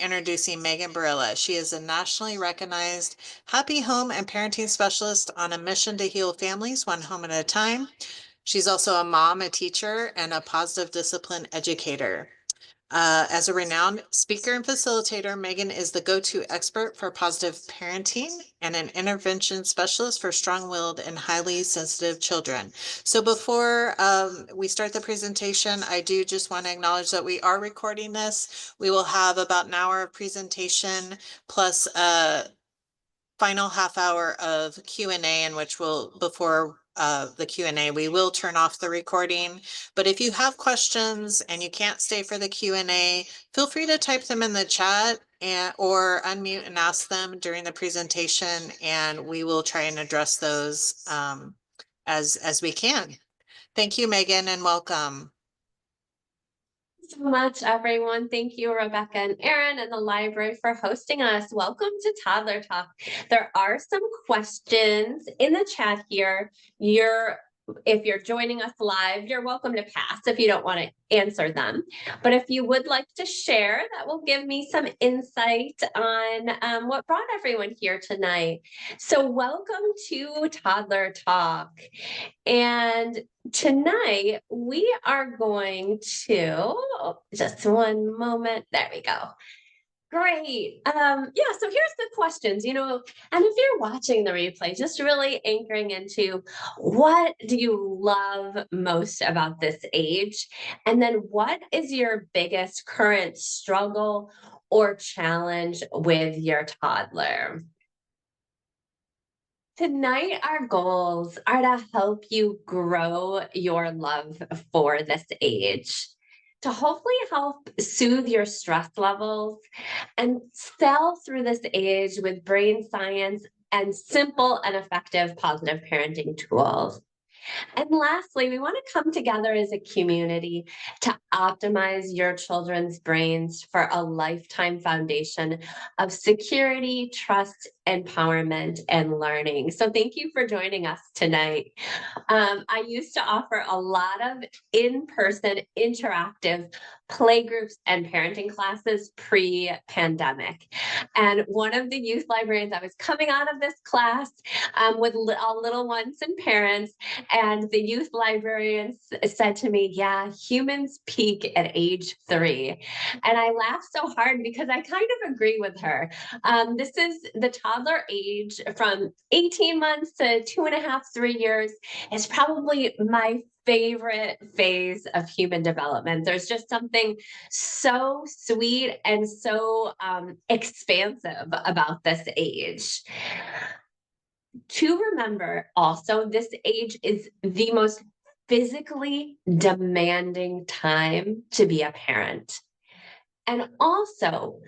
Introducing Megan Barella. She is a nationally recognized happy home and parenting specialist on a mission to heal families one home at a time. She's also a mom, a teacher, and a positive discipline educator. As a renowned speaker and facilitator, Megan is the go-to expert for positive parenting and an intervention specialist for strong-willed and highly sensitive children. So before we start the presentation, I do just want to acknowledge that we are recording this. We will have about an hour of presentation plus a final half hour of Q&A in which before the Q&A, we will turn off the recording. But if you have questions and you can't stay for the Q&A, feel free to type them in the chat or unmute and ask them during the presentation, and we will try and address those as we can. Thank you, Megan, and welcome. So much, everyone. Thank you, Rebecca and Aaron and the library for hosting us. Welcome to Toddler Talk. There are some questions in the chat here. If you're joining us live, you're welcome to pass if you don't want to answer them. But if you would like to share, that will give me some insight on what brought everyone here tonight. So welcome to Toddler Talk. And tonight we are going to, just one moment, there we go. Great. Yeah, so here's the questions, and if you're watching the replay, just really anchoring into what do you love most about this age? And then what is your biggest current struggle or challenge with your toddler? Tonight, our goals are to help you grow your love for this age, to hopefully help soothe your stress levels and sail through this age with brain science and simple and effective positive parenting tools. And lastly, we want to come together as a community to optimize your children's brains for a lifetime foundation of security, trust, empowerment, and learning. So thank you for joining us tonight. I used to offer a lot of in-person interactive playgroups and parenting classes pre-pandemic. And one of the youth librarians, I was coming out of this class with all little ones and parents, and the youth librarian said to me, yeah, humans peak at age 3. And I laughed so hard because I kind of agree with her. This is the toddler age from 18 months to 2.5, 3 years is probably my favorite phase of human development. There's just something so sweet and so expansive about this age. To remember also, this age is the most physically demanding time to be a parent. And also,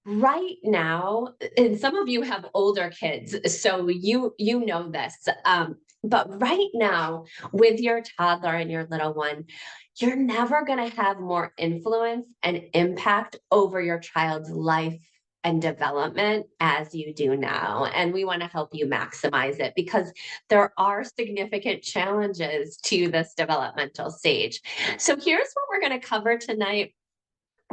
right now, and some of you have older kids, so you know this, but right now, with your toddler and your little one, you're never going to have more influence and impact over your child's life and development as you do now. And we want to help you maximize it because there are significant challenges to this developmental stage. So here's what we're going to cover tonight.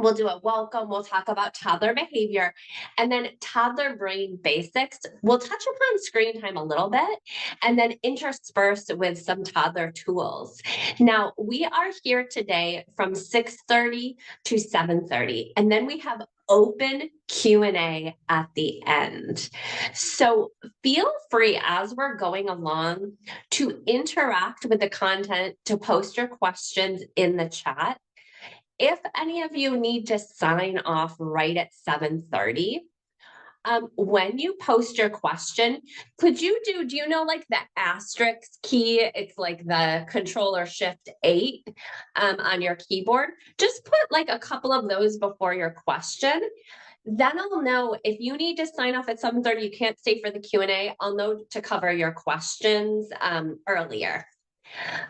We'll do a welcome. We'll talk about toddler behavior and then toddler brain basics. We'll touch upon screen time a little bit and then intersperse with some toddler tools. Now, we are here today from 6:30 to 7:30, and then we have open Q&A at the end. So feel free as we're going along to interact with the content, to post your questions in the chat. If any of you need to sign off right at 7:30, when you post your question, could you do you know like the asterisk key? It's like the Control Shift 8 on your keyboard. Just put like a couple of those before your question. Then I'll know if you need to sign off at 7:30, you can't stay for the Q&A. I'll know to cover your questions earlier.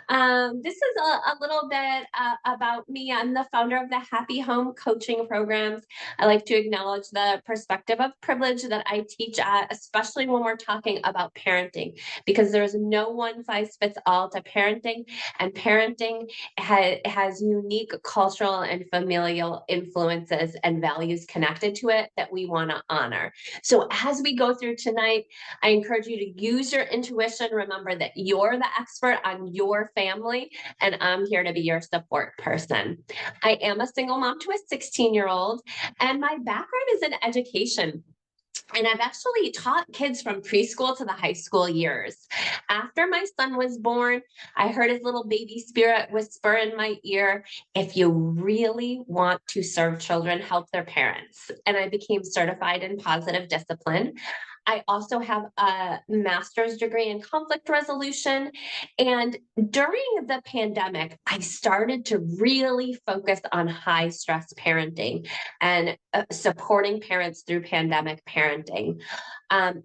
This is a little bit about me. I'm the founder of the Happy Home Coaching Programs. I like to acknowledge the perspective of privilege that I teach at, especially when we're talking about parenting, because there's no one size fits all to parenting, and parenting has unique cultural and familial influences and values connected to it that we want to honor. So as we go through tonight, I encourage you to use your intuition. Remember that you're the expert on your family, and I'm here to be your support person. I am a single mom to a 16-year-old, and my background is in education. And I've actually taught kids from preschool to the high school years. After my son was born, I heard his little baby spirit whisper in my ear, if you really want to serve children, help their parents. And I became certified in positive discipline. I also have a master's degree in conflict resolution. And during the pandemic, I started to really focus on high stress parenting and supporting parents through pandemic parenting.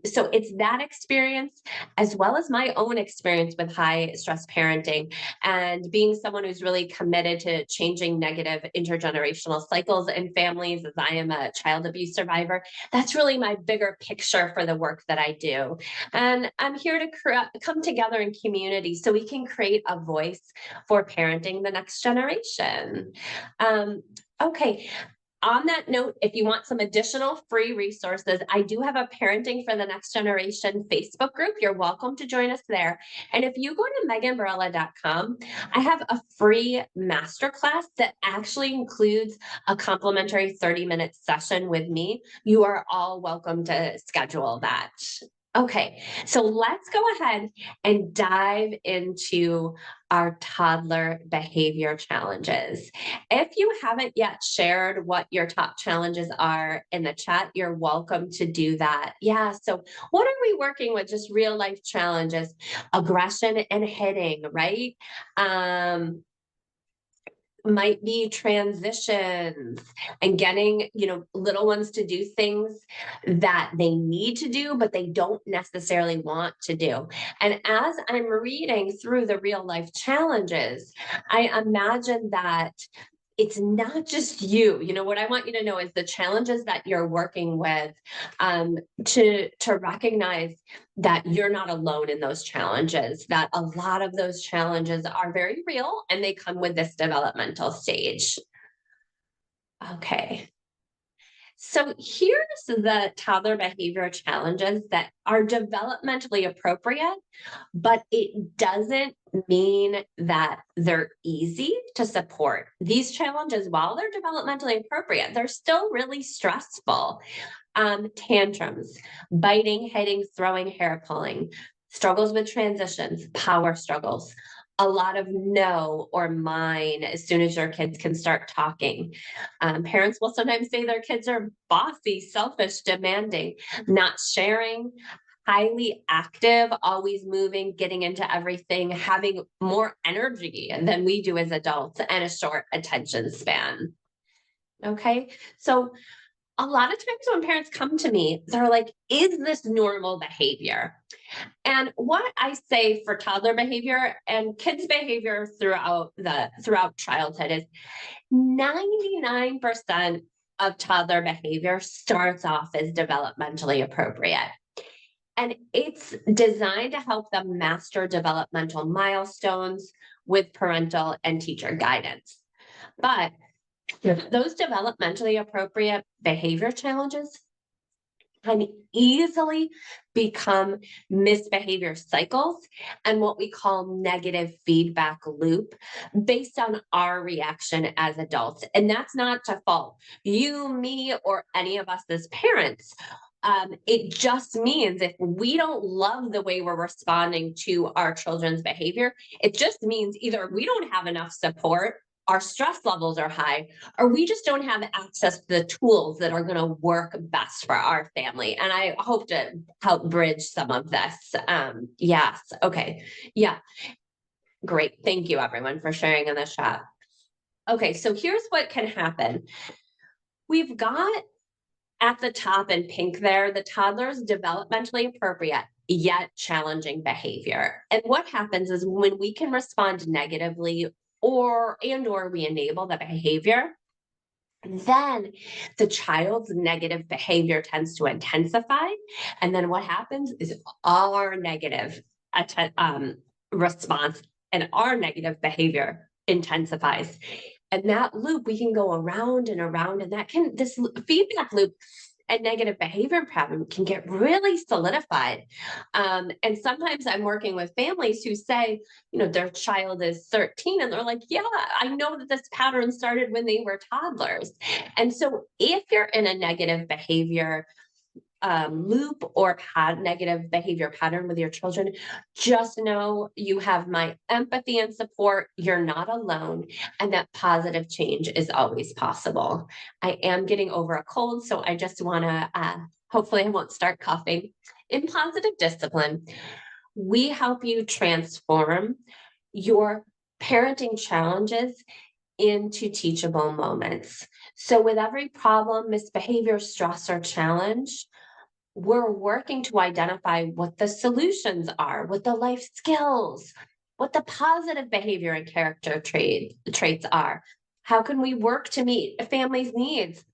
So it's that experience, as well as my own experience with high stress parenting and being someone who's really committed to changing negative intergenerational cycles in families, as I am a child abuse survivor. That's really my bigger picture for the work that I do. And I'm here to come together in community so we can create a voice for parenting the next generation. Okay, on that note, if you want some additional free resources, I do have a Parenting for the Next Generation Facebook group. You're welcome to join us there. And if you go to meganbarella.com, I have a free masterclass that actually includes a complimentary 30-minute session with me. You are all welcome to schedule that. Okay, so let's go ahead and dive into our toddler behavior challenges. If you haven't yet shared what your top challenges are in the chat, you're welcome to do that. Yeah, so what are we working with? Just real life challenges, aggression and hitting, right? Might be transitions and getting, little ones to do things that they need to do, but they don't necessarily want to do. And as I'm reading through the real life challenges, I imagine that it's not just you. What I want you to know is the challenges that you're working with, to recognize that you're not alone in those challenges, that a lot of those challenges are very real and they come with this developmental stage. Okay. So here's the toddler behavior challenges that are developmentally appropriate, but it doesn't mean that they're easy to support. These challenges, while they're developmentally appropriate, they're still really stressful. Tantrums, biting, hitting, throwing, hair pulling, struggles with transitions, power struggles, a lot of no or mine as soon as your kids can start talking. Parents will sometimes say their kids are bossy, selfish, demanding, not sharing, highly active, always moving, getting into everything, having more energy than we do as adults, and a short attention span. Okay, so a lot of times when parents come to me, they're like, is this normal behavior? And what I say for toddler behavior and kids behavior throughout childhood is 99% of toddler behavior starts off as developmentally appropriate. And it's designed to help them master developmental milestones with parental and teacher guidance. But those developmentally appropriate behavior challenges can easily become misbehavior cycles and what we call negative feedback loop based on our reaction as adults. And that's not to fault you, me, or any of us as parents. It just means if we don't love the way we're responding to our children's behavior, it just means either we don't have enough support, our stress levels are high, or we just don't have access to the tools that are going to work best for our family. And I hope to help bridge some of this. Yes. Okay. Yeah. Great. Thank you, everyone, for sharing in the chat. Okay. So here's what can happen. We've got at the top in pink there, the toddler's developmentally appropriate. yet challenging behavior. And what happens is when we can respond negatively or we enable the behavior, then the child's negative behavior tends to intensify. And then what happens is our negative response and our negative behavior intensifies. And that loop, we can go around and around, and this feedback loop and negative behavior pattern can get really solidified. And sometimes I'm working with families who say, their child is 13 and they're like, yeah, I know that this pattern started when they were toddlers. And so if you're in a negative behavior loop or negative behavior pattern with your children, just know you have my empathy and support. You're not alone, and that positive change is always possible. I am getting over a cold, so I just want to, hopefully, I won't start coughing. In positive discipline, we help you transform your parenting challenges into teachable moments. So, with every problem, misbehavior, stress, or challenge, we're working to identify what the solutions are, what the life skills, what the positive behavior and character traits are. How can we work to meet a family's needs?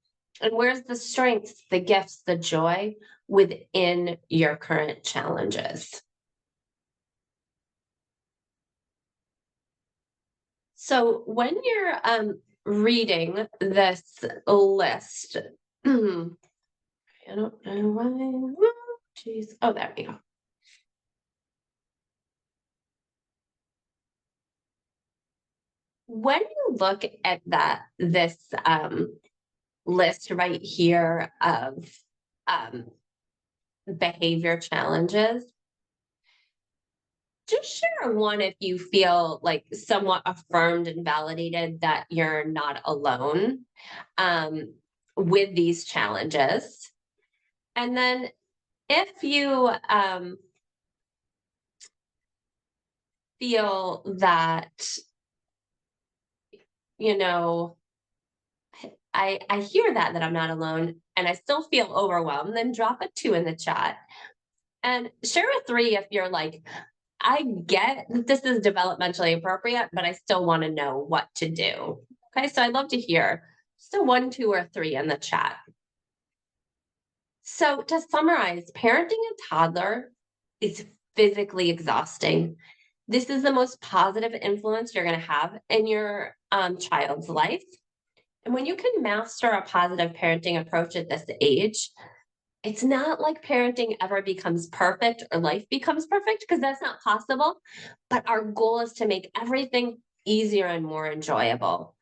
And where's the strengths, the gifts, the joy within your current challenges? So when you're reading this list, I don't know why. Oh, geez. Oh, there we go. When you look at this list right here of um, behavior challenges, just share one if you feel like somewhat affirmed and validated that you're not alone um, with these challenges. And then if you feel that, you know, I hear that I'm not alone and I still feel overwhelmed, then drop a 2 in the chat. And share a 3 if you're like, I get that this is developmentally appropriate, but I still want to know what to do. Okay, so I'd love to hear just a 1, 2, or 3 in the chat. So to summarize, parenting a toddler is physically exhausting. This is the most positive influence you're going to have in your child's life. And when you can master a positive parenting approach at this age, it's not like parenting ever becomes perfect or life becomes perfect, because that's not possible. But our goal is to make everything easier and more enjoyable.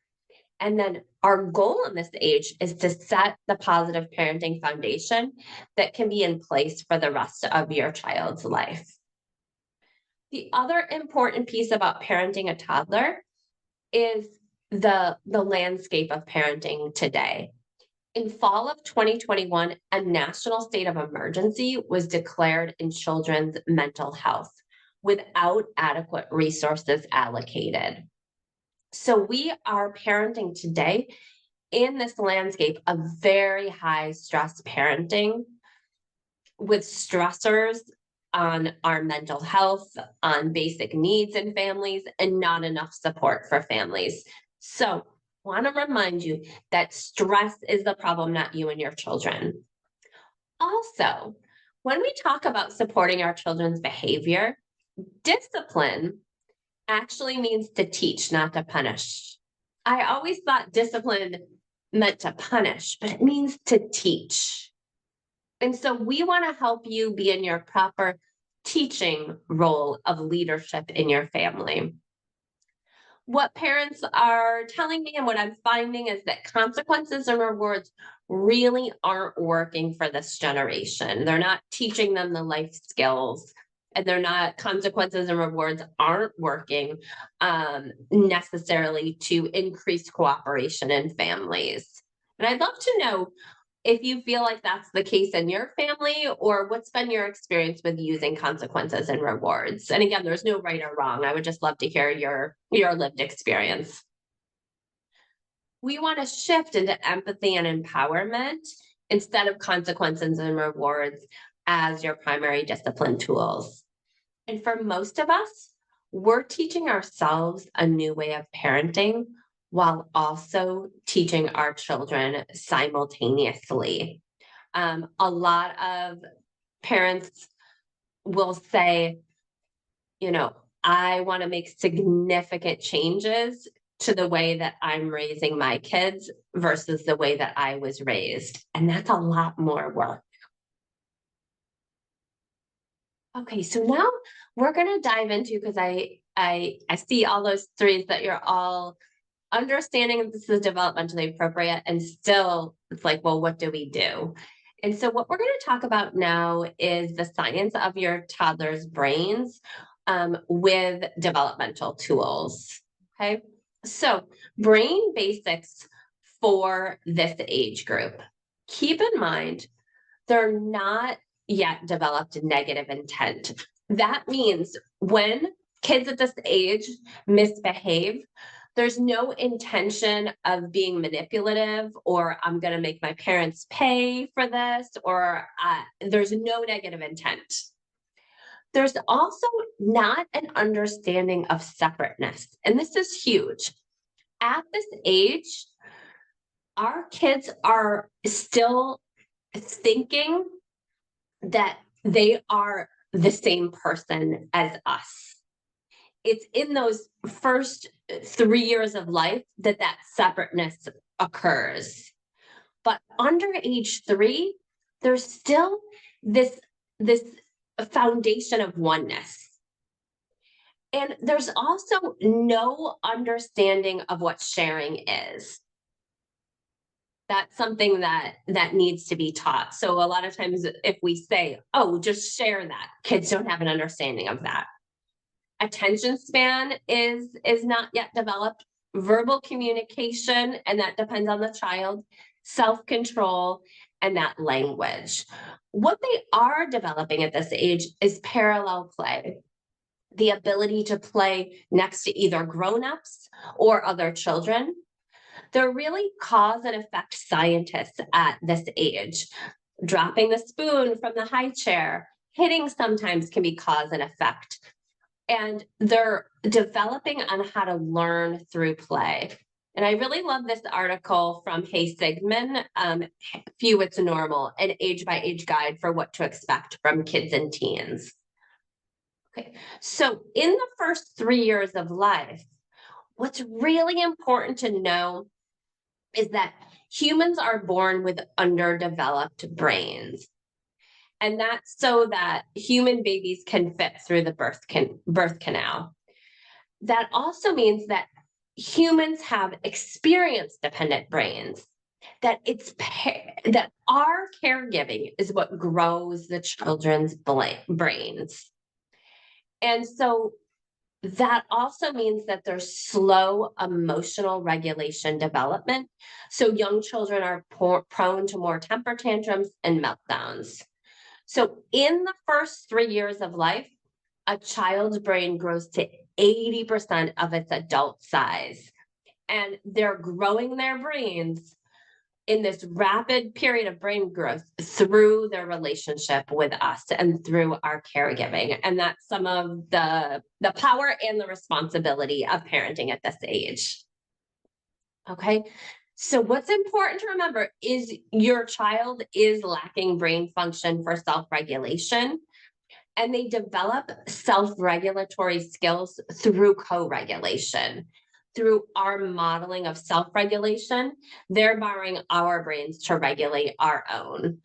And then our goal in this age is to set the positive parenting foundation that can be in place for the rest of your child's life. The other important piece about parenting a toddler is the landscape of parenting today. In fall of 2021, a national state of emergency was declared in children's mental health without adequate resources allocated. So we are parenting today in this landscape of very high stress parenting with stressors on our mental health, on basic needs in families, and not enough support for families. So want to remind you that stress is the problem, not you and your children. Also, when we talk about supporting our children's behavior, discipline actually means to teach, not to punish. I always thought discipline meant to punish, but it means to teach. And so we want to help you be in your proper teaching role of leadership in your family. What parents are telling me and what I'm finding is that consequences and rewards really aren't working for this generation. They're not teaching them the life skills, and consequences and rewards aren't working necessarily to increase cooperation in families. And I'd love to know if you feel like that's the case in your family, or what's been your experience with using consequences and rewards. And again, there's no right or wrong. I would just love to hear your lived experience. We want to shift into empathy and empowerment instead of consequences and rewards. as your primary discipline tools. And for most of us, we're teaching ourselves a new way of parenting while also teaching our children simultaneously. A lot of parents will say, I want to make significant changes to the way that I'm raising my kids versus the way that I was raised. And that's a lot more work. Okay, so now we're going to dive into, because I see all those threes that you're all understanding that this is developmentally appropriate, and still it's like, well, what do we do? And so what we're going to talk about now is the science of your toddler's brains with developmental tools. Okay, so brain basics for this age group. Keep in mind, they're not yet developed negative intent. That means when kids at this age misbehave, there's no intention of being manipulative, or I'm going to make my parents pay for this, or there's no negative intent. There's also not an understanding of separateness. And this is huge. At this age, our kids are still thinking that they are the same person as us. It's in those first 3 years of life that separateness occurs. But under age 3, there's still this foundation of oneness. And there's also no understanding of what sharing is. That's something that needs to be taught. So a lot of times if we say, oh, just share that, kids don't have an understanding of that. Attention span is not yet developed. Verbal communication, and that depends on the child. Self-control, and that language. What they are developing at this age is parallel play. The ability to play next to either grown-ups or other children. They're really cause and effect scientists at this age. Dropping the spoon from the high chair, hitting sometimes can be cause and effect. And they're developing on how to learn through play. And I really love this article from Hay Sigmund, Few It's Normal, an age by age guide for what to expect from kids and teens. Okay, so in the first 3 years of life, what's really important to know is that humans are born with underdeveloped brains. And that's so that human babies can fit through the birth canal. That also means that humans have experience-dependent brains. That that our caregiving is what grows the children's brains. And so that also means that there's slow emotional regulation development. So young children are prone to more temper tantrums and meltdowns. So in the first 3 years of life, a child's brain grows to 80% of its adult size. And they're growing their brains in this rapid period of brain growth through their relationship with us and through our caregiving. And that's some of the power and the responsibility of parenting at this age. Okay. So what's important to remember is your child is lacking brain function for self-regulation, and they develop self-regulatory skills through co-regulation. Through our modeling of self-regulation, they're borrowing our brains to regulate our own.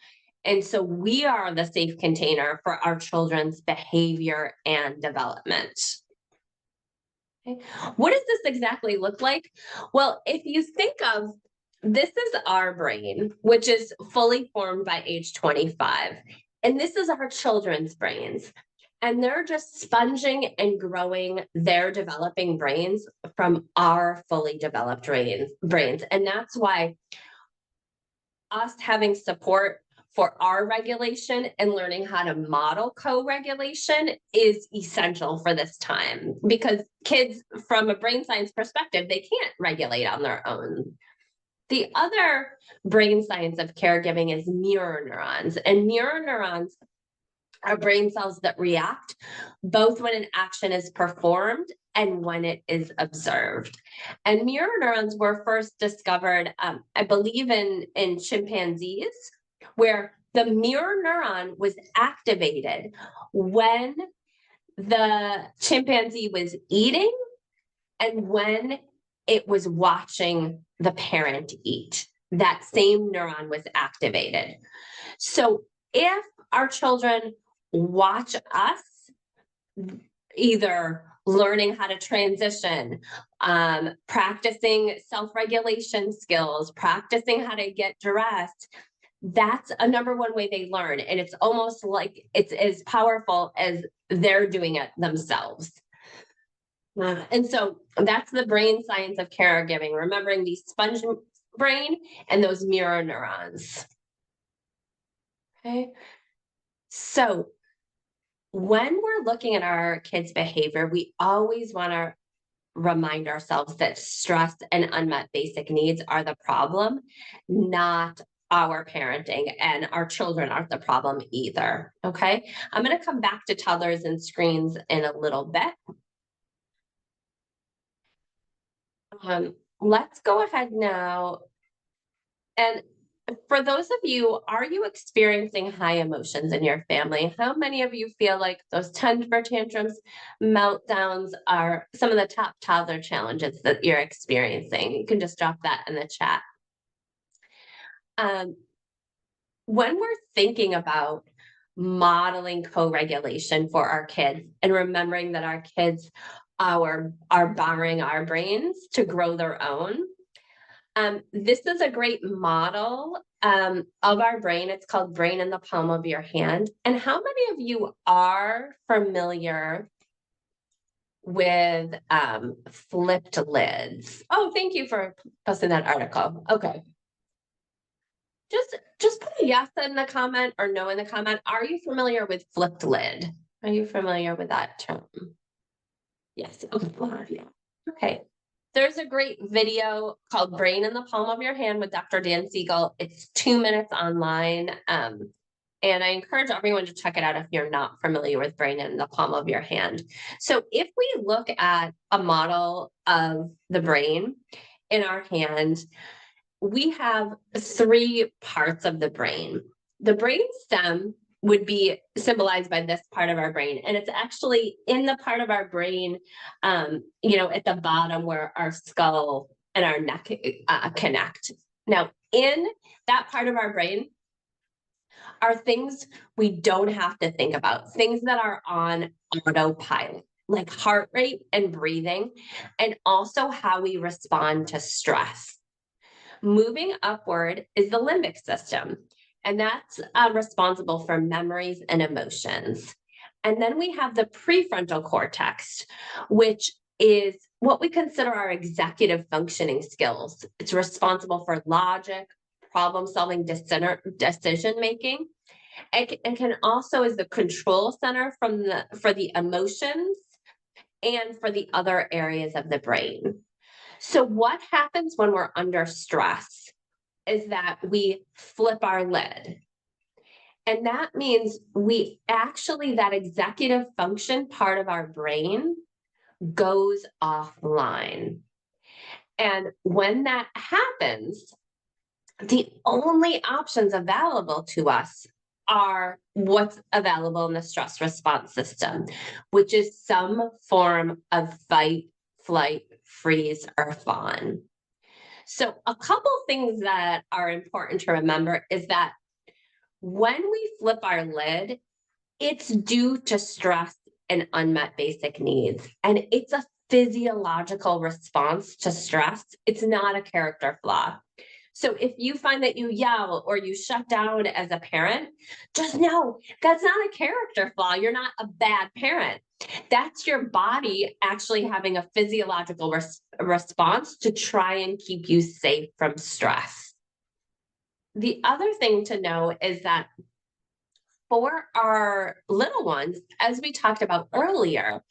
And so we are the safe container for our children's behavior and development. Okay. What does this exactly look like? Well, if you think of this is our brain, which is fully formed by age 25. And this is our children's brains. And they're just sponging and growing their developing brains from our fully developed brains. And that's why us having support for our regulation and learning how to model co-regulation is essential for this time, because kids, from a brain science perspective, they can't regulate on their own. The other brain science of caregiving is mirror neurons. And mirror neurons are brain cells that react both when an action is performed and when it is observed. And mirror neurons were first discovered, I believe, in chimpanzees, where the mirror neuron was activated when the chimpanzee was eating and when it was watching the parent eat. That same neuron was activated. So if our children watch us either learning how to transition, practicing self-regulation skills, practicing how to get dressed, that's a number one way they learn. And it's almost like it's as powerful as they're doing it themselves. And so that's the brain science of caregiving, remembering the sponge brain and those mirror neurons. Okay. So when we're looking at our kids' behavior, we always want to remind ourselves that stress and unmet basic needs are the problem, not our parenting, and our children aren't the problem either. Okay. I'm going to come back to toddlers and screens in a little bit. Let's go ahead now. And for those of you, are you experiencing high emotions in your family? How many of you feel like those temper tantrums, meltdowns are some of the top toddler challenges that you're experiencing? You can just drop that in the chat. When we're thinking about modeling co-regulation for our kids and remembering that our kids are borrowing our brains to grow their own, this is a great model of our brain. It's called Brain in the Palm of Your Hand. And how many of you are familiar with flipped lids? Oh, thank you for posting that article. Okay. Just put a yes in the comment or no in the comment. Are you familiar with flipped lid? Are you familiar with that term? Yes. Okay. Okay. There's a great video called Brain in the Palm of Your Hand with Dr. Dan Siegel. It's 2 minutes online. And I encourage everyone to check it out if you're not familiar with Brain in the Palm of Your Hand. So if we look at a model of the brain in our hand, we have 3 parts of the brain. The brain stem would be symbolized by this part of our brain. And it's actually in the part of our brain, at the bottom where our skull and our neck connect. Now, in that part of our brain are things we don't have to think about, things that are on autopilot, like heart rate and breathing, and also how we respond to stress. Moving upward is the limbic system, and that's responsible for memories and emotions. And then we have the prefrontal cortex, which is what we consider our executive functioning skills. It's responsible for logic, problem-solving, decision-making. It can also is the control center for the emotions and for the other areas of the brain. So what happens when we're under stress is that we flip our lid. And that means that executive function part of our brain goes offline. And when that happens, the only options available to us are what's available in the stress response system, which is some form of fight, flight, freeze, or fawn. So a couple things that are important to remember is that when we flip our lid, it's due to stress and unmet basic needs. And it's a physiological response to stress. It's not a character flaw. So if you find that you yell or you shut down as a parent, just know that's not a character flaw. You're not a bad parent. That's your body actually having a physiological response to try and keep you safe from stress. The other thing to know is that for our little ones, as we talked about earlier,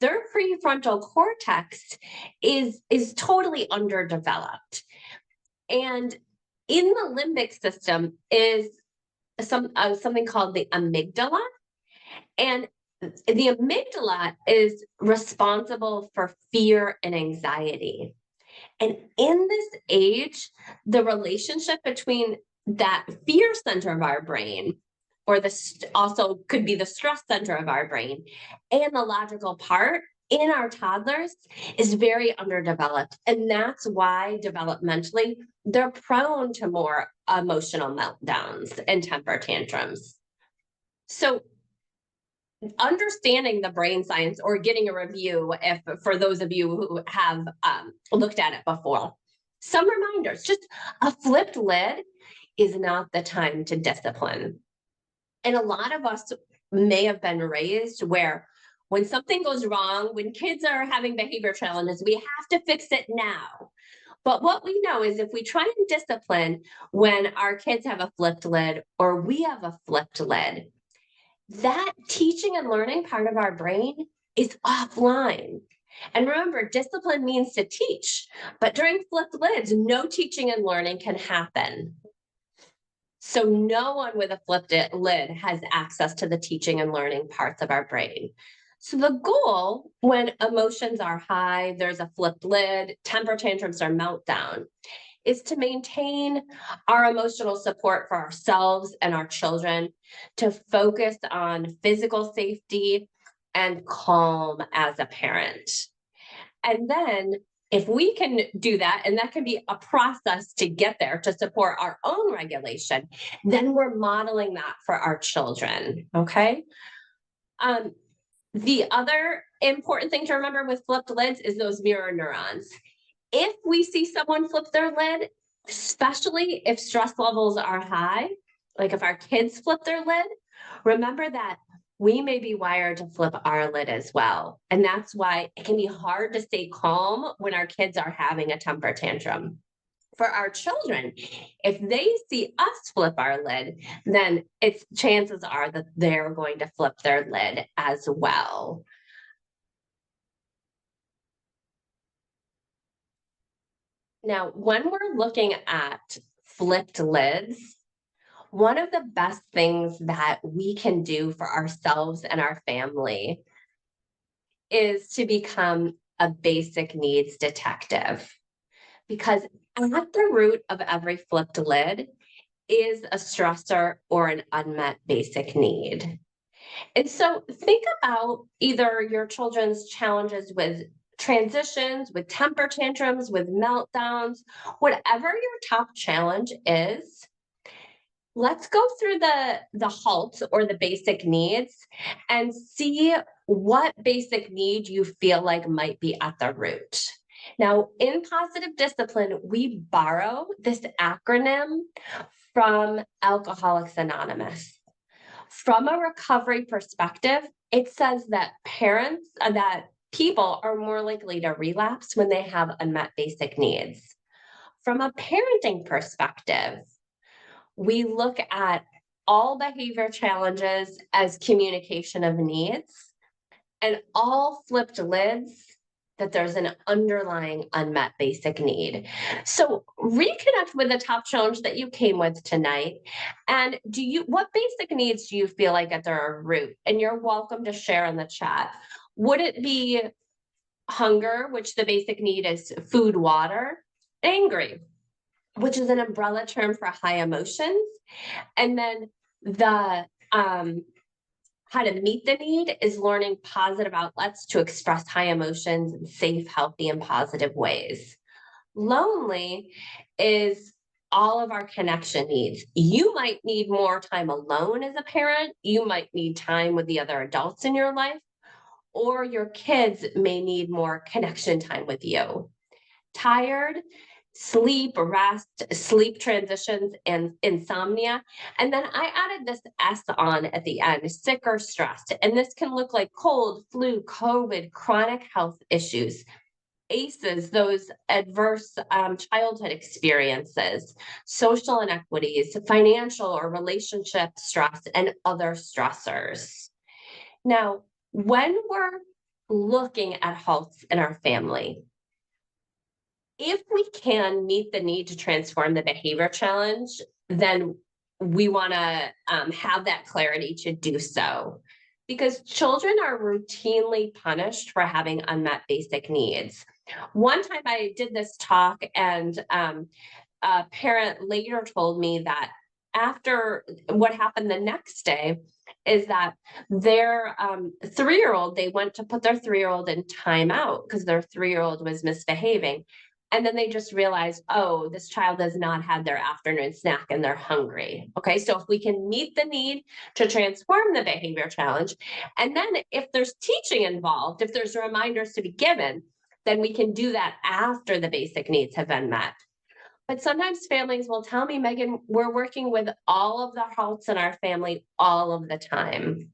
their prefrontal cortex is totally underdeveloped. And in the limbic system is something called the amygdala. And the amygdala is responsible for fear and anxiety. And in this age, the relationship between that fear center of our brain, or also could be the stress center of our brain, and the logical part in our toddlers is very underdeveloped. And that's why developmentally, they're prone to more emotional meltdowns and temper tantrums. So understanding the brain science, or getting a review, if for those of you who have looked at it before, some reminders. Just a flipped lid is not the time to discipline. And a lot of us may have been raised where when something goes wrong, when kids are having behavior challenges, we have to fix it now. But what we know is if we try and discipline when our kids have a flipped lid or we have a flipped lid, that teaching and learning part of our brain is offline. And remember, discipline means to teach, but during flipped lids, no teaching and learning can happen. So no one with a flipped lid has access to the teaching and learning parts of our brain. So the goal when emotions are high, there's a flipped lid, temper tantrums or meltdown, is to maintain our emotional support for ourselves and our children, to focus on physical safety and calm as a parent. And then if we can do that, and that can be a process to get there to support our own regulation, then we're modeling that for our children, okay? The other important thing to remember with flipped lids is those mirror neurons. If we see someone flip their lid, especially if stress levels are high, like if our kids flip their lid, remember that we may be wired to flip our lid as well. And that's why it can be hard to stay calm when our kids are having a temper tantrum. For our children, if they see us flip our lid, then it's chances are that they're going to flip their lid as well. Now, when we're looking at flipped lids, one of the best things that we can do for ourselves and our family is to become a basic needs detective. Because at the root of every flipped lid is a stressor or an unmet basic need. And so think about either your children's challenges with transitions, with temper tantrums, with meltdowns, whatever your top challenge is. Let's go through the HALT, or the basic needs, and see what basic need you feel like might be at the root. Now, in positive discipline, we borrow this acronym from Alcoholics Anonymous. From a recovery perspective, it says that that people are more likely to relapse when they have unmet basic needs. From a parenting perspective, we look at all behavior challenges as communication of needs, and all flipped lids that there's an underlying unmet basic need. So reconnect with the top challenge that you came with tonight. And what basic needs do you feel like at their root? And you're welcome to share in the chat. Would it be hunger, which the basic need is food, water? Angry, which is an umbrella term for high emotions. And then the how to meet the need is learning positive outlets to express high emotions in safe, healthy, and positive ways. Lonely is all of our connection needs. You might need more time alone as a parent. You might need time with the other adults in your life, or your kids may need more connection time with you. Tired, sleep, rest, sleep transitions, and insomnia. And then I added this S on at the end, sick or stressed. And this can look like cold, flu, COVID, chronic health issues. ACEs, those adverse childhood experiences, social inequities, financial or relationship stress, and other stressors. Now, when we're looking at health in our family, if we can meet the need to transform the behavior challenge, then we want to have that clarity to do so. because children are routinely punished for having unmet basic needs. One time I did this talk, and a parent later told me that after what happened the next day is that their 3-year-old, they went to put their 3-year-old in timeout because their 3-year-old was misbehaving. And then they just realized, oh, this child has not had their afternoon snack and they're hungry. Okay, so if we can meet the need to transform the behavior challenge, and then if there's teaching involved, if there's reminders to be given, then we can do that after the basic needs have been met. But sometimes families will tell me, Megan, we're working with all of the hearts in our family all of the time.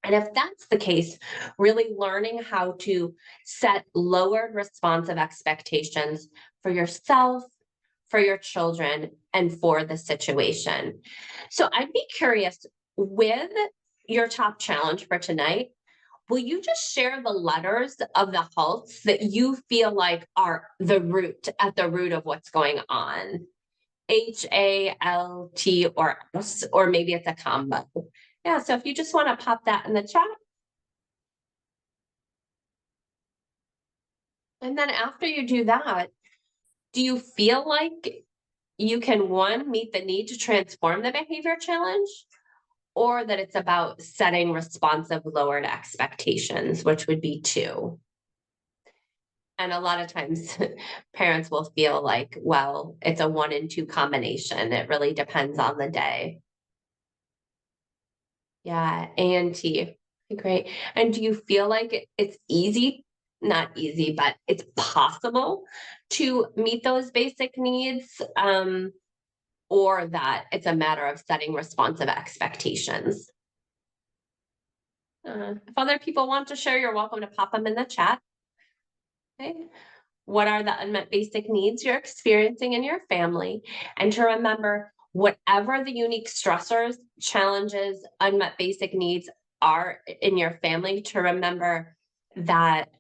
And if that's the case, really learning how to set lowered responsive expectations for yourself, for your children, and for the situation. So I'd be curious, with your top challenge for tonight, will you just share the letters of the halts that you feel like are at the root of what's going on? HALT or S, or maybe it's a combo. Yeah, so if you just want to pop that in the chat. And then after you do that, do you feel like you can, one, meet the need to transform the behavior challenge, or that it's about setting responsive lowered expectations, which would be 2? And a lot of times parents will feel like, well, it's a 1 and 2 combination. It really depends on the day. Yeah, A and T. Great. And do you feel like it's easy, not easy, but it's possible to meet those basic needs? Or that it's a matter of setting responsive expectations? If other people want to share, you're welcome to pop them in the chat. Okay. What are the unmet basic needs you're experiencing in your family? And to remember, whatever the unique stressors, challenges, unmet basic needs are in your family, to remember that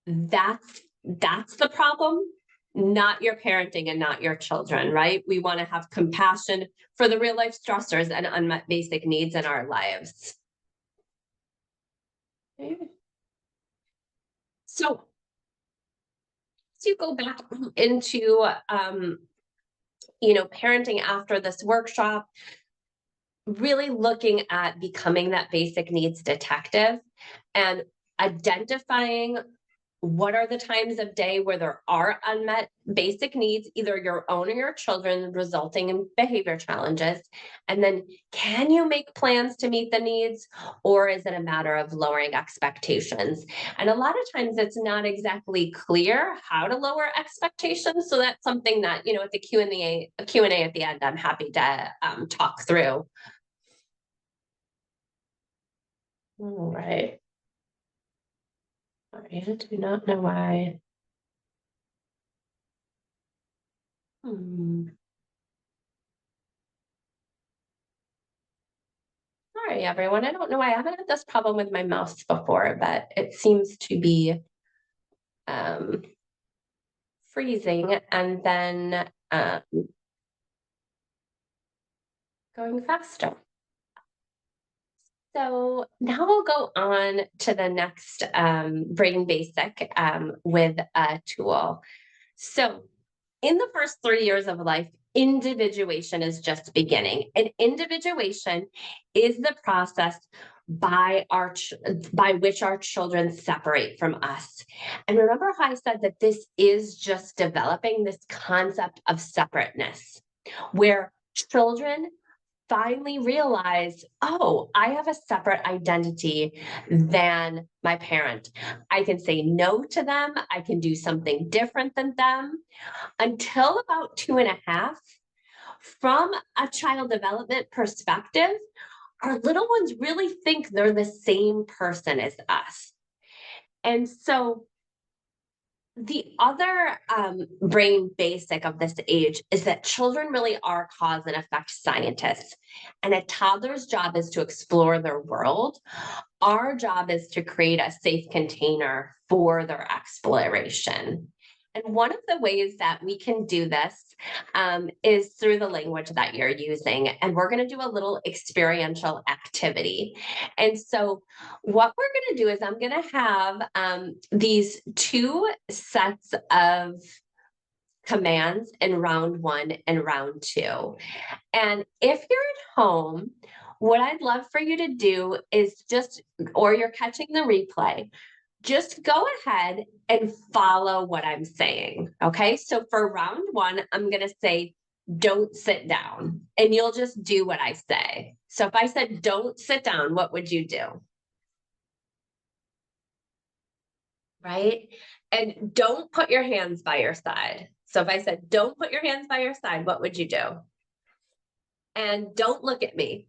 that's the problem, not your parenting and not your children, right? We want to have compassion for the real life stressors and unmet basic needs in our lives. Okay. So as you go back into parenting after this workshop, really looking at becoming that basic needs detective and identifying what are the times of day where there are unmet basic needs, either your own or your children, resulting in behavior challenges. And then, can you make plans to meet the needs, or is it a matter of lowering expectations? And a lot of times it's not exactly clear how to lower expectations. So that's something that, at the Q&A at the end, I'm happy to talk through. All right. I do not know why. Sorry, everyone. I don't know why I haven't had this problem with my mouse before, but it seems to be freezing and then going faster. So now we'll go on to the next brain basic with a tool. So in the first 3 years of life, individuation is just beginning. And individuation is the process by which our children separate from us. And remember how I said that this is just developing, this concept of separateness, where children finally realize, oh, I have a separate identity than my parent. I can say no to them. I can do something different than them. Until about 2.5, from a child development perspective, our little ones really think they're the same person as us. And so the other brain basic of this age is that children really are cause and effect scientists. And a toddler's job is to explore their world. Our job is to create a safe container for their exploration. And one of the ways that we can do this is through the language that you're using. And we're going to do a little experiential activity. And so, what we're going to do is I'm going to have these two sets of commands in round one and round two. And if you're at home, what I'd love for you to do is just, or you're catching the replay, just go ahead and follow what I'm saying. Okay. So for round one, I'm going to say, don't sit down. And you'll just do what I say. So if I said, don't sit down, what would you do? Right. And don't put your hands by your side. So if I said, don't put your hands by your side, what would you do? And don't look at me.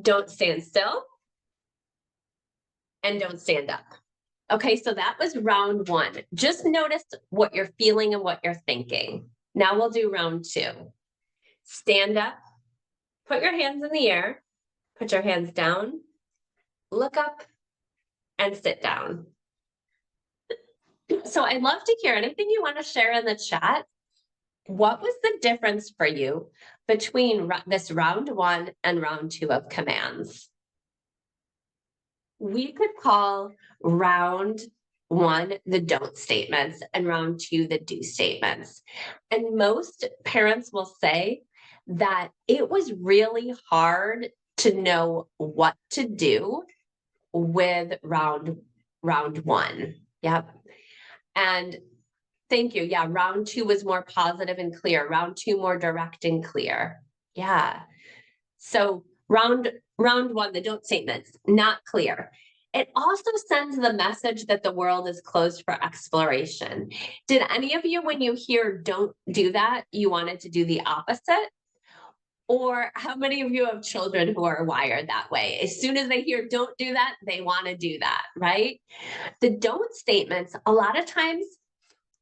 Don't stand still. And don't stand up. Okay, so that was round one. Just notice what you're feeling and what you're thinking. Now we'll do round two. Stand up, put your hands in the air, put your hands down, look up, and sit down. So I'd love to hear anything you want to share in the chat. What was the difference for you between this round one and round two of commands? We could call round one the don't statements and round two the do statements. And most parents will say that it was really hard to know what to do with round one. Yep. And thank you. Yeah, round two was more positive and clear. Round two more direct and clear. Yeah. So round one, the don't statements, not clear. It also sends the message that the world is closed for exploration. Did any of you, when you hear don't do that, you wanted to do the opposite? Or how many of you have children who are wired that way? As soon as they hear don't do that, they want to do that, right? The don't statements, a lot of times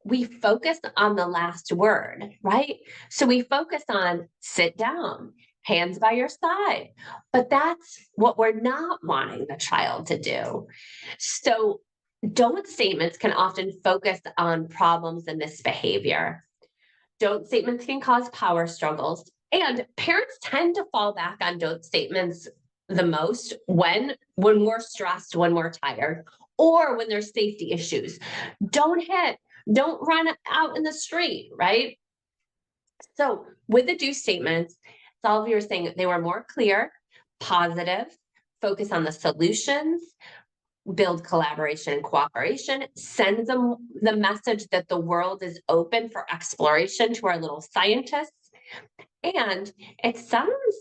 we focus on the last word, right? So we focus on sit down, hands by your side, but that's what we're not wanting the child to do. So don't statements can often focus on problems and misbehavior. Don't statements can cause power struggles, and parents tend to fall back on don't statements the most when we're stressed, when we're tired, or when there's safety issues. Don't hit, don't run out in the street, right? So with the do statements, all of you are saying they were more clear, positive, focus on the solutions, build collaboration and cooperation, send them the message that the world is open for exploration to our little scientists. And it sounds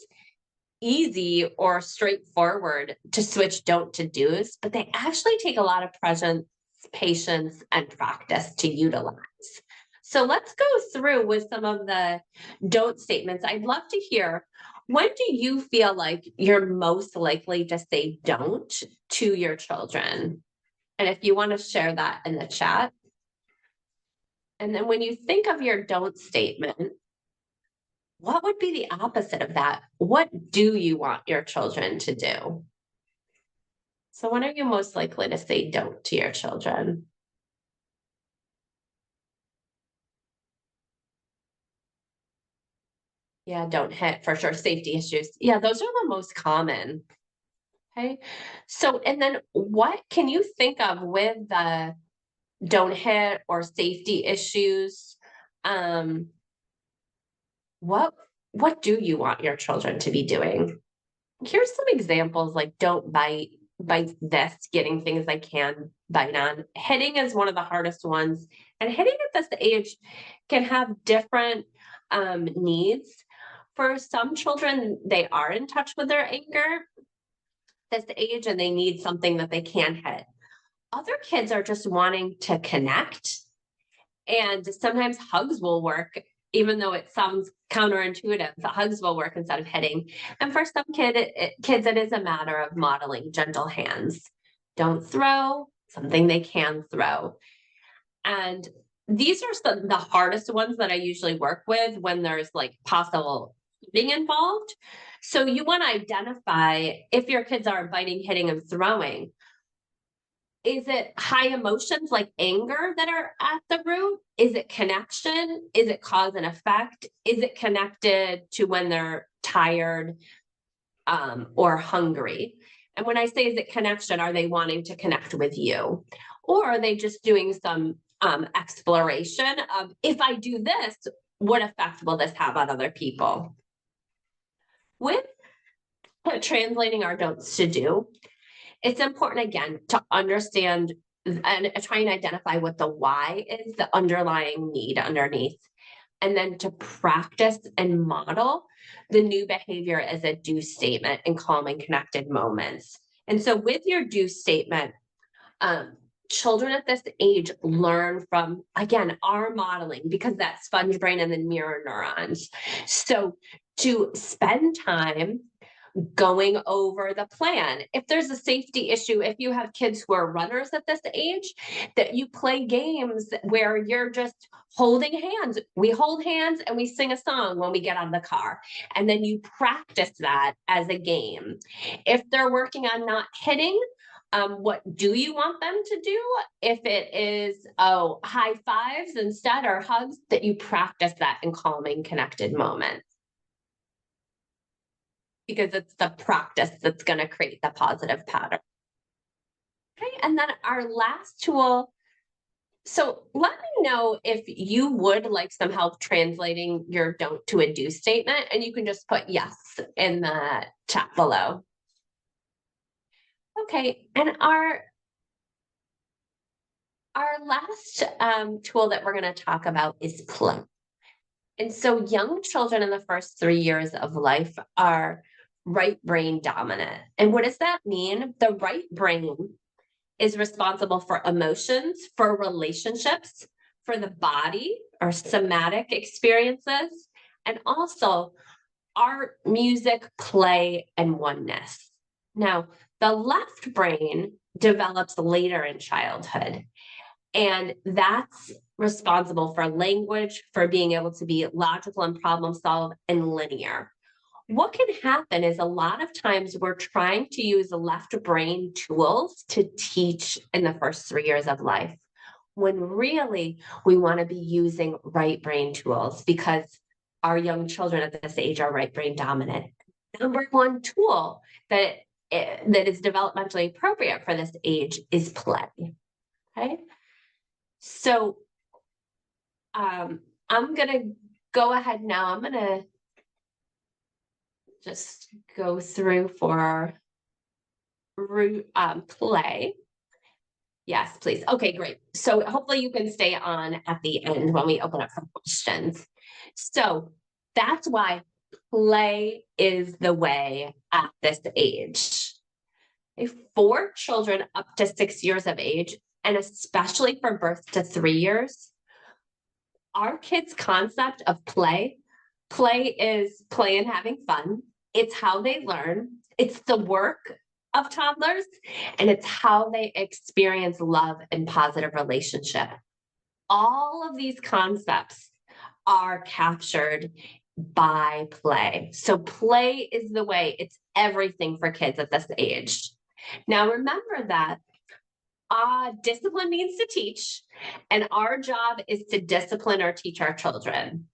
easy or straightforward to switch don't to do's, but they actually take a lot of presence, patience, and practice to utilize. So let's go through with some of the don't statements. I'd love to hear, when do you feel like you're most likely to say don't to your children? And if you want to share that in the chat. And then when you think of your don't statement, what would be the opposite of that? What do you want your children to do? So when are you most likely to say don't to your children? Yeah, don't hit for sure. Safety issues. Yeah, those are the most common. Okay. So, and then what can you think of with the don't hit or safety issues? Um, what what do you want your children to be doing? Here's some examples like don't bite this, getting things I can bite on. Hitting is one of the hardest ones. And hitting at this age can have different needs. For some children, they are in touch with their anger this age and they need something that they can hit. Other kids are just wanting to connect, and sometimes hugs will work, even though it sounds counterintuitive. The hugs will work instead of hitting. And for some kids, it is a matter of modeling gentle hands. Don't throw, something they can throw. And these are the hardest ones that I usually work with when there's like possible being involved. So you want to identify if your kids are biting, hitting, and throwing. Is it high emotions like anger that are at the root? Is it connection? Is it cause and effect? Is it connected to when they're tired or hungry? And when I say is it connection, are they wanting to connect with you? Or are they just doing some exploration of, if I do this, what effect will this have on other people? With translating our don'ts to do, it's important again to understand and try and identify what the why is, the underlying need underneath, and then to practice and model the new behavior as a do statement in calm and connected moments. And so, with your do statement, children at this age learn from, again, our modeling, because that sponge brain and the mirror neurons. So, to spend time going over the plan. If there's a safety issue, if you have kids who are runners at this age, that you play games where you're just holding hands. We hold hands and we sing a song when we get out of the car. And then you practice that as a game. If they're working on not hitting, what do you want them to do? If it is, high fives instead or hugs, that you practice that in calming, connected moments. Because it's the practice that's going to create the positive pattern. Okay, and then our last tool. So let me know if you would like some help translating your don't to a do statement, and you can just put yes in the chat below. Okay, and our last tool that we're going to talk about is play. And so young children in the first 3 years of life are right brain dominant. And what does that mean? The right brain is responsible for emotions, for relationships, for the body or somatic experiences, and also art, music, play, and oneness. Now, the left brain develops later in childhood, and that's responsible for language, for being able to be logical and problem solve and linear. What can happen is a lot of times we're trying to use the left brain tools to teach in the first 3 years of life, when really we want to be using right brain tools, because our young children at this age are right brain dominant. Number one tool that is developmentally appropriate for this age is play. Okay. So I'm going to go ahead now. I'm going to just go through for play. Yes, please. Okay, great. So hopefully you can stay on at the end when we open up for questions. So that's why play is the way at this age. For children up to 6 years of age, and especially for birth to 3 years, our kids' concept of play is play and having fun. It's how they learn. It's the work of toddlers, and it's how they experience love and positive relationship. All of these concepts are captured by play. So play is the way. It's everything for kids at this age. Now, remember that discipline means to teach, and our job is to discipline or teach our children.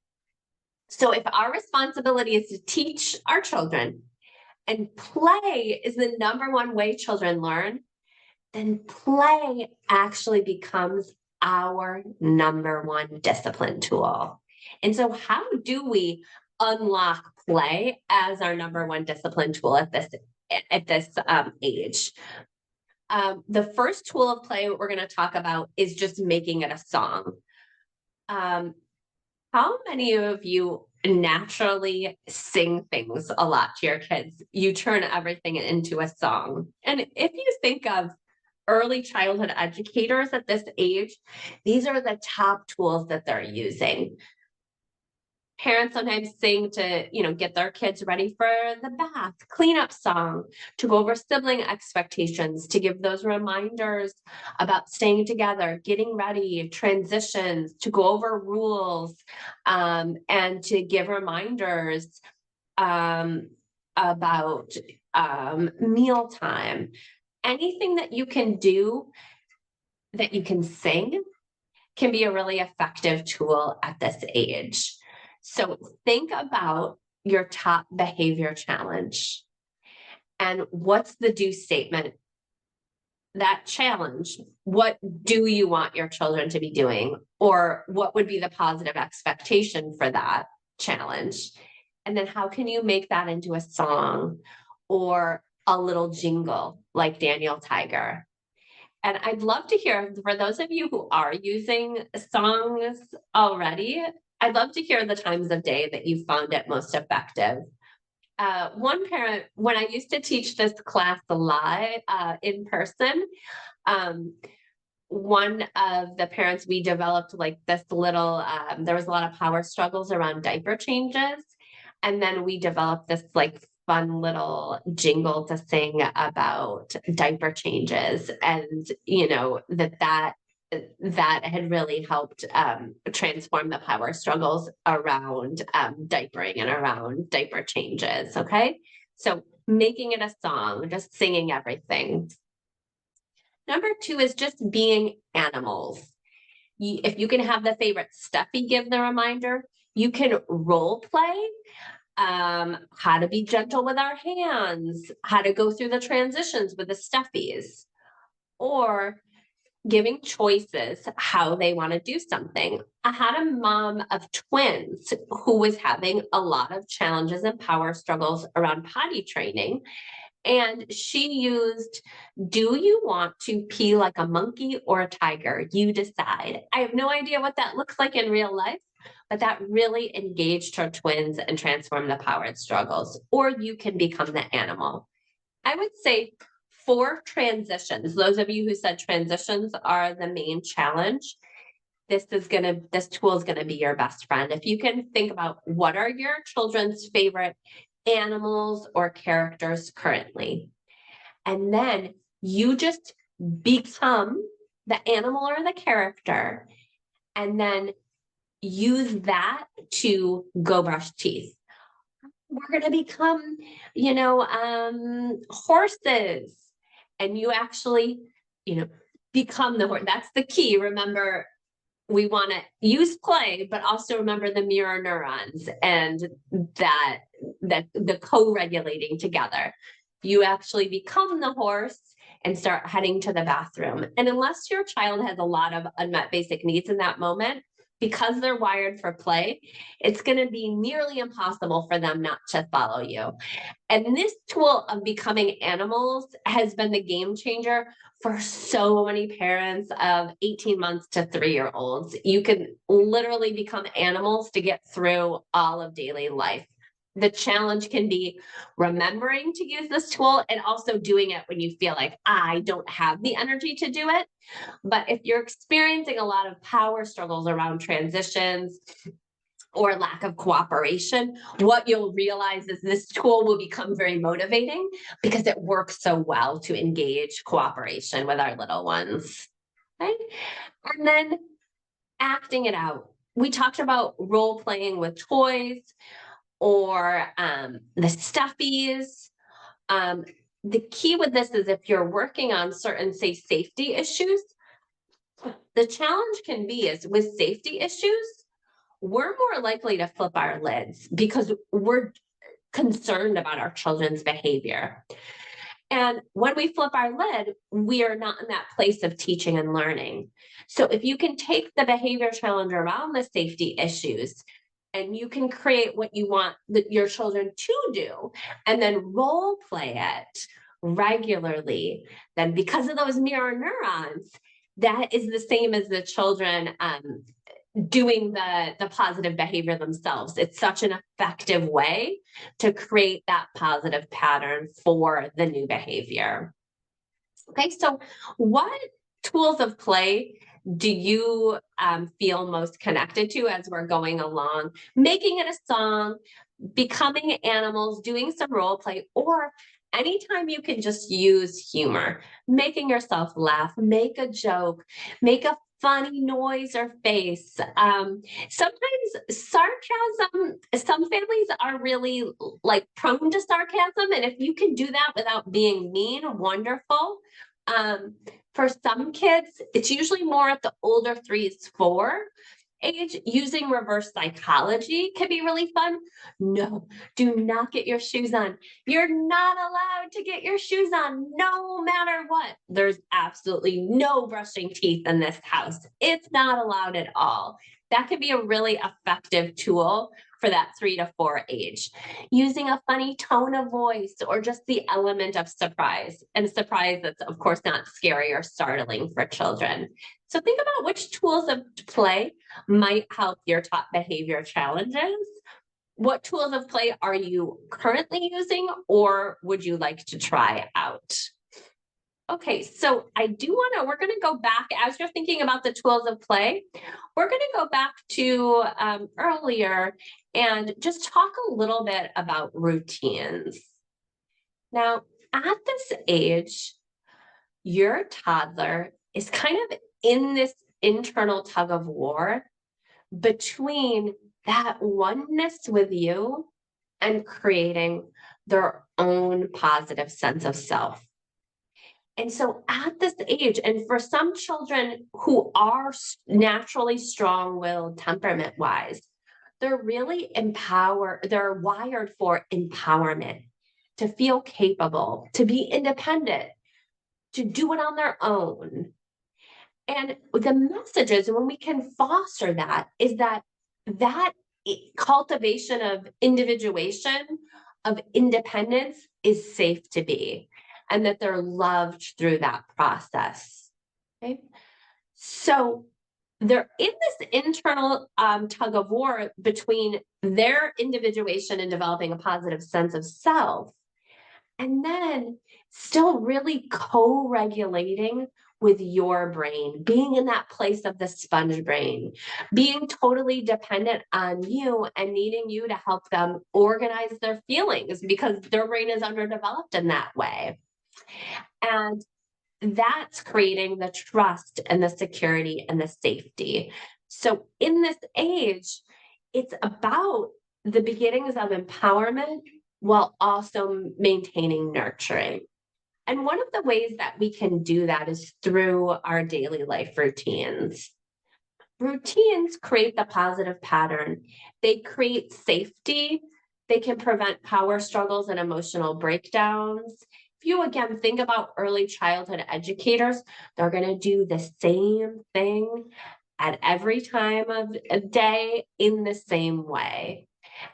So if our responsibility is to teach our children, and play is the number one way children learn, then play actually becomes our number one discipline tool. And so how do we unlock play as our number one discipline tool at this age? The first tool of play we're going to talk about is just making it a song. How many of you naturally sing things a lot to your kids? You turn everything into a song. And if you think of early childhood educators at this age, these are the top tools that they're using. Parents sometimes sing to, get their kids ready for the bath, cleanup song, to go over sibling expectations, to give those reminders about staying together, getting ready, transitions, to go over rules, and to give reminders about mealtime. Anything that you can do that you can sing can be a really effective tool at this age. So think about your top behavior challenge and what's the do statement. That challenge, what do you want your children to be doing? Or what would be the positive expectation for that challenge? And then how can you make that into a song or a little jingle like Daniel Tiger? And I'd love to hear, for those of you who are using songs already, I'd love to hear the times of day that you found it most effective. One parent, when I used to teach this class live in person, um, one of the parents, we developed like this little, there was a lot of power struggles around diaper changes. And then we developed this like fun little jingle to sing about diaper changes. And, you know, that had really helped transform the power struggles around diapering and around diaper changes. Okay. So making it a song, just singing everything. Number two is just being animals. If you can have the favorite Stuffy give the reminder, you can role play how to be gentle with our hands, how to go through the transitions with the Stuffies, or giving choices how they want to do something. I had a mom of twins who was having a lot of challenges and power struggles around potty training. And she used, do you want to pee like a monkey or a tiger? You decide. I have no idea what that looks like in real life, but that really engaged her twins and transformed the power struggles. Or you can become the animal. I would say for transitions, those of you who said transitions are the main challenge, this tool is gonna be your best friend. If you can think about what are your children's favorite animals or characters currently, and then you just become the animal or the character, and then use that to go brush teeth. We're going to become, horses, and you actually, become the horse. That's the key. Remember, we want to use play, but also remember the mirror neurons and that the co-regulating together. You actually become the horse and start heading to the bathroom. And unless your child has a lot of unmet basic needs in that moment, because they're wired for play, it's going to be nearly impossible for them not to follow you. And this tool of becoming animals has been the game changer for so many parents of 18 months to 3-year-olds. You can literally become animals to get through all of daily life. The challenge can be remembering to use this tool and also doing it when you feel like I don't have the energy to do it. But if you're experiencing a lot of power struggles around transitions or lack of cooperation, what you'll realize is this tool will become very motivating because it works so well to engage cooperation with our little ones. Right? And then acting it out. We talked about role playing with toys or the stuffies. The key with this is if you're working on certain, say, safety issues, the challenge can be is with safety issues, we're more likely to flip our lids because we're concerned about our children's behavior. And when we flip our lid, we are not in that place of teaching and learning. So if you can take the behavior challenge around the safety issues and you can create what you want your children to do and then role play it regularly, then because of those mirror neurons, that is the same as the children doing the positive behavior themselves. It's such an effective way to create that positive pattern for the new behavior. Okay, so what tools of play do you feel most connected to as we're going along? Making it a song, becoming animals, doing some role play, or anytime you can just use humor, making yourself laugh, make a joke, make a funny noise or face. Sometimes sarcasm, some families are really like prone to sarcasm. And if you can do that without being mean, wonderful. For some kids, it's usually more at the older 3s, 4 age. Using reverse psychology can be really fun. No, do not get your shoes on. You're not allowed to get your shoes on no matter what. There's absolutely no brushing teeth in this house. It's not allowed at all. That can be a really effective tool for that 3 to 4 age. Using a funny tone of voice or just the element of surprise, and surprise that's of course not scary or startling for children. So think about which tools of play might help your top behavior challenges. What tools of play are you currently using or would you like to try out? Okay, so we're going to go back as you're thinking about the tools of play. We're going to go back to earlier and just talk a little bit about routines. Now, at this age, your toddler is kind of in this internal tug of war between that oneness with you and creating their own positive sense of self. And so at this age, and for some children who are naturally strong-willed temperament-wise, they're really they're wired for empowerment, to feel capable, to be independent, to do it on their own. And the message is, when we can foster that, is that cultivation of individuation, of independence is safe to be, and that they're loved through that process. Okay. So they're in this internal tug of war between their individuation and developing a positive sense of self, and then still really co-regulating with your brain, being in that place of the sponge brain, being totally dependent on you and needing you to help them organize their feelings because their brain is underdeveloped in that way. And that's creating the trust and the security and the safety. So in this age, it's about the beginnings of empowerment while also maintaining nurturing. And one of the ways that we can do that is through our daily life routines. Routines create the positive pattern. They create safety. They can prevent power struggles and emotional breakdowns. If you again think about early childhood educators, they're going to do the same thing at every time of a day in the same way.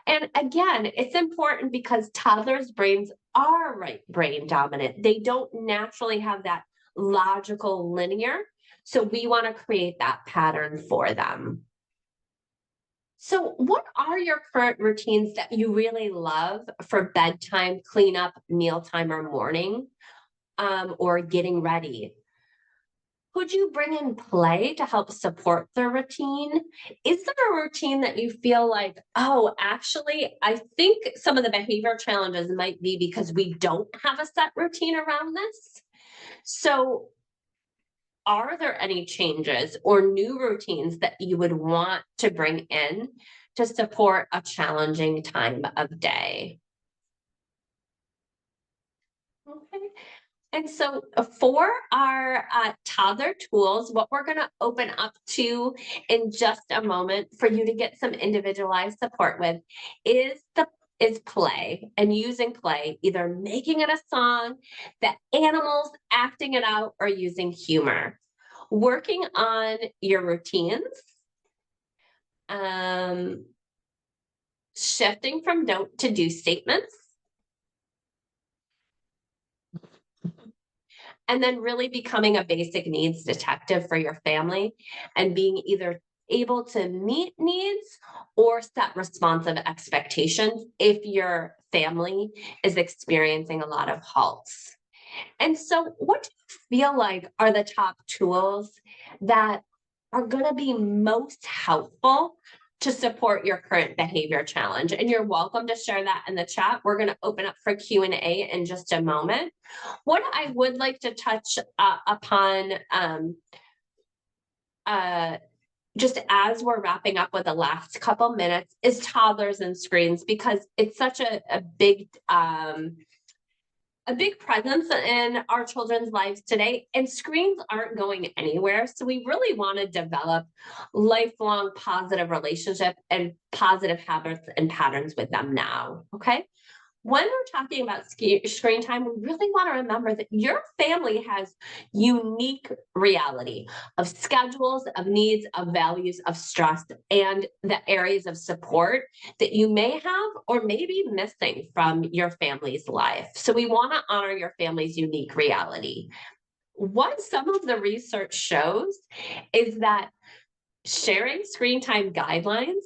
And again, it's important because toddlers' brains are right brain dominant. They don't naturally have that logical linear. So we want to create that pattern for them. So what are your current routines that you really love for bedtime, cleanup, mealtime, or morning, or getting ready? Could you bring in play to help support the routine? Is there a routine that you feel like, oh, actually, I think some of the behavior challenges might be because we don't have a set routine around this? So are there any changes or new routines that you would want to bring in to support a challenging time of day? Okay. And so for our toddler tools, what we're going to open up to in just a moment for you to get some individualized support with is play, and using play, either making it a song, the animals acting it out, or using humor. Working on your routines, shifting from don't to do statements, and then really becoming a basic needs detective for your family and being either able to meet needs or set responsive expectations if your family is experiencing a lot of halts. And so, what do you feel like are the top tools that are going to be most helpful to support your current behavior challenge? And you're welcome to share that in the chat. We're going to open up for Q&A in just a moment. What I would like to touch upon just as we're wrapping up with the last couple minutes is toddlers and screens, because it's such a big a big presence in our children's lives today, and screens aren't going anywhere. So we really want to develop lifelong positive relationship and positive habits and patterns with them now. Okay. When we're talking about screen time, we really want to remember that your family has unique reality of schedules, of needs, of values, of stress, and the areas of support that you may have or may be missing from your family's life. So we want to honor your family's unique reality. What some of the research shows is that sharing screen time guidelines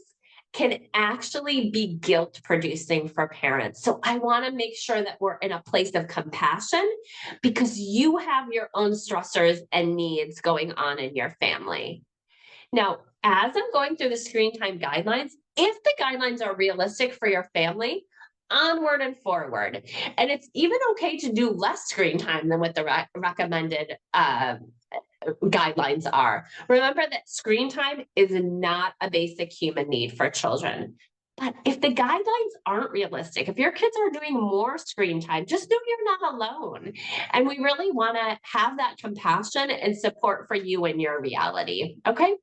can actually be guilt producing for parents. So I want to make sure that we're in a place of compassion because you have your own stressors and needs going on in your family. Now, as I'm going through the screen time guidelines, if the guidelines are realistic for your family, onward and forward. And it's even okay to do less screen time than what the recommended guidelines are. Remember that screen time is not a basic human need for children. But if the guidelines aren't realistic, if your kids are doing more screen time, just know you're not alone. And we really want to have that compassion and support for you and your reality. Okay.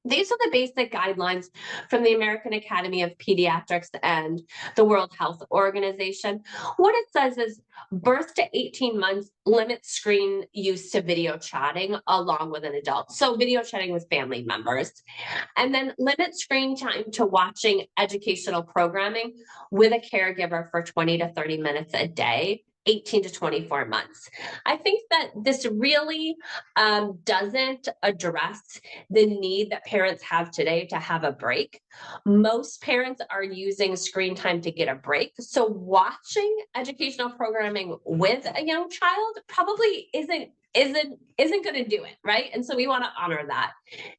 These are the basic guidelines from the American Academy of Pediatrics and the World Health Organization. What it says is birth to 18 months, limit screen use to video chatting along with an adult. So video chatting with family members. And then limit screen time to watching educational programming with a caregiver for 20 to 30 minutes a day. 18 to 24 months. I think that this really doesn't address the need that parents have today to have a break. Most parents are using screen time to get a break. So watching educational programming with a young child probably isn't going to do it, right? And so we want to honor that.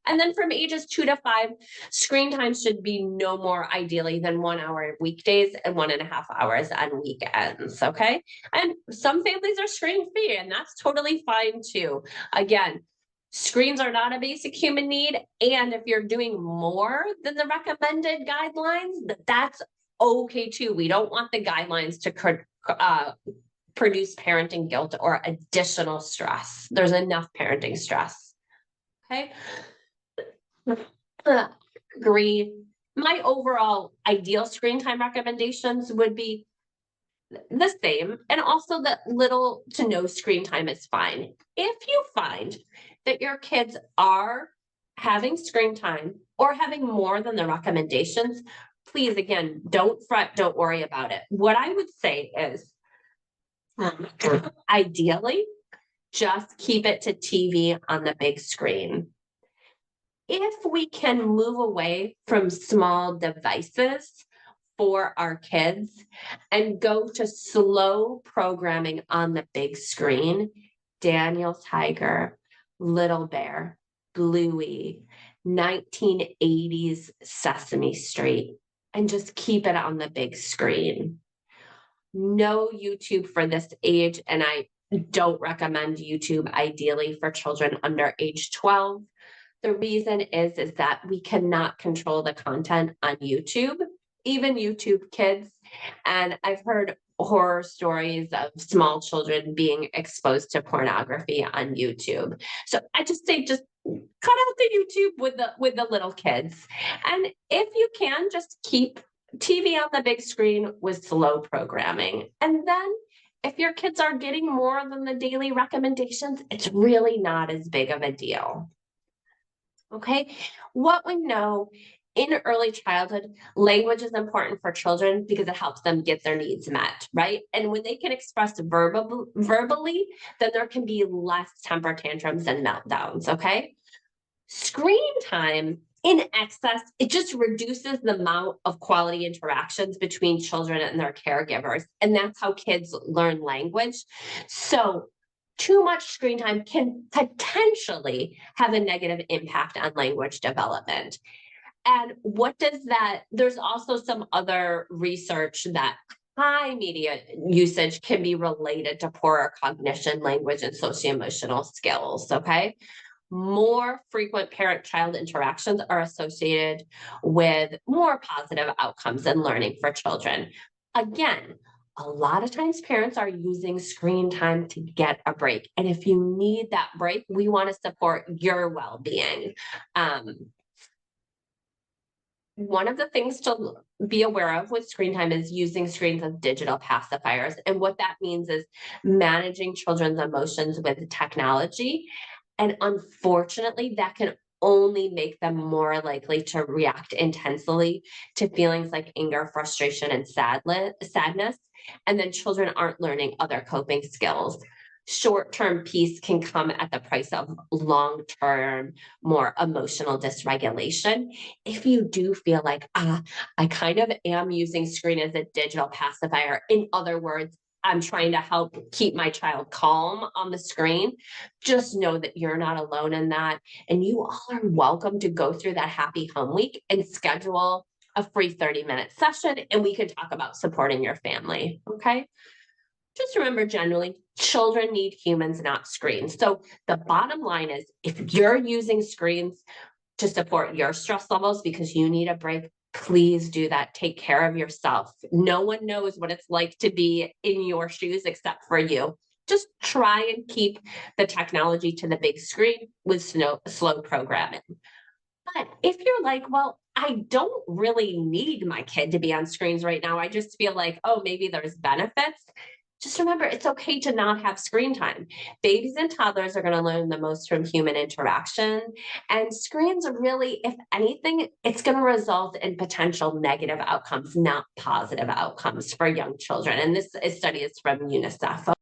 And then from ages 2 to 5, screen time should be no more ideally than 1 hour weekdays and 1.5 hours on weekends. Okay. And some families are screen free, and that's totally fine too. Again, screens are not a basic human need. And if you're doing more than the recommended guidelines, that's okay too. We don't want the guidelines to produce parenting guilt or additional stress. There's enough parenting stress. Okay. Agree. My overall ideal screen time recommendations would be the same, and also that little to no screen time is fine. If you find that your kids are having screen time or having more than the recommendations, please, again, don't fret, don't worry about it. What I would say is ideally, just keep it to TV on the big screen. If we can move away from small devices for our kids and go to slow programming on the big screen, Daniel Tiger, Little Bear, Bluey, 1980s Sesame Street, and just keep it on the big screen. No YouTube for this age, and I don't recommend YouTube ideally for children under age 12. The reason is that we cannot control the content on YouTube, even YouTube kids. And I've heard horror stories of small children being exposed to pornography on YouTube. So I just say just cut out the YouTube with the little kids. And if you can, just keep TV on the big screen with slow programming. And then if your kids are getting more than the daily recommendations, it's really not as big of a deal. Okay, what we know in early childhood, language is important for children because it helps them get their needs met, right? And when they can express verbally, then there can be less temper tantrums and meltdowns, okay? Screen time in excess, it just reduces the amount of quality interactions between children and their caregivers. And that's how kids learn language. So too much screen time can potentially have a negative impact on language development. And what does that, there's also some other research that high media usage can be related to poorer cognition, language, and socio-emotional skills, okay? More frequent parent-child interactions are associated with more positive outcomes in learning for children. Again, A lot of times parents are using screen time to get a break. And if you need that break, we want to support your well-being. Um, One of the things to be aware of with screen time is using screens as digital pacifiers. And what that means is managing children's emotions with technology. And unfortunately, that can only make them more likely to react intensely to feelings like anger, frustration, and sadness. And then children aren't learning other coping skills. Short-term peace can come at the price of long-term, more emotional dysregulation. If you do feel like, I kind of am using screen as a digital pacifier, in other words, I'm trying to help keep my child calm on the screen, just know that you're not alone in that. And you all are welcome to go through that happy home week and schedule a free 30-minute session, and we can talk about supporting your family. Okay. Just remember, generally, children need humans, not screens. So the bottom line is, if you're using screens to support your stress levels because you need a break, please do that. Take care of yourself. No one knows what it's like to be in your shoes except for you. Just try and keep the technology to the big screen with slow programming. But if you're like, well, I don't really need my kid to be on screens right now, I just feel like, oh, maybe there's benefits. Just remember, it's okay to not have screen time. Babies and toddlers are going to learn the most from human interaction. And screens are really, if anything, it's going to result in potential negative outcomes, not positive outcomes for young children. And this study is from UNICEF.